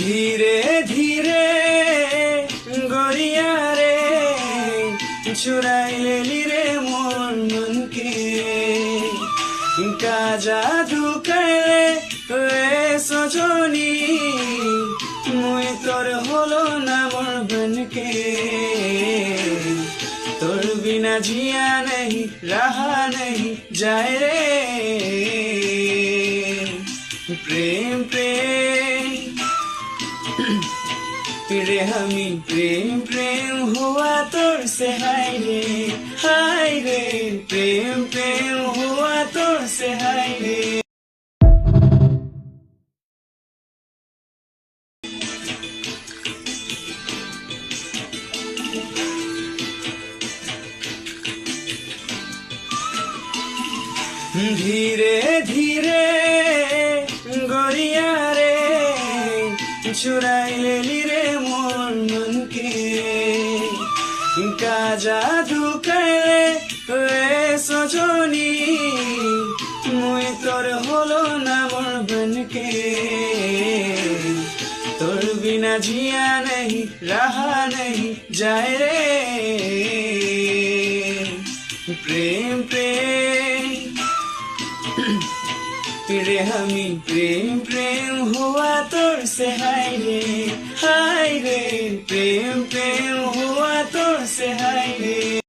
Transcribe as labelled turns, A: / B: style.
A: ধীরে ধীরে গড়িয়া রে চুরাইলি রে মোর মনকে কাজা ঢুকাইলে রে সজনী মুই তোর হলো না মোর বনকে তোর বিনা জিয়া नहीं रहा नहीं जाए रे प्रेम प्रेम रे हमी प्रेम प्रेम हुआ तोर से हाय रे प्रेम प्रेम हुआ तोर से हाय रे ধীরে ধীরে গড়িয়া রে চুরাইলি রে মোর মনকে কাজা ঢুকাইলে রে সজনী মুই তোর হলো না মোর বনকে তোর বিনা জিয়া नहीं रहा नहीं जाए रे प्रेम प्रेम रे हमी प्रेम प्रेम हुआ तोर से हाय रे प्रेम प्रेम हुआ तोर से हाय रे।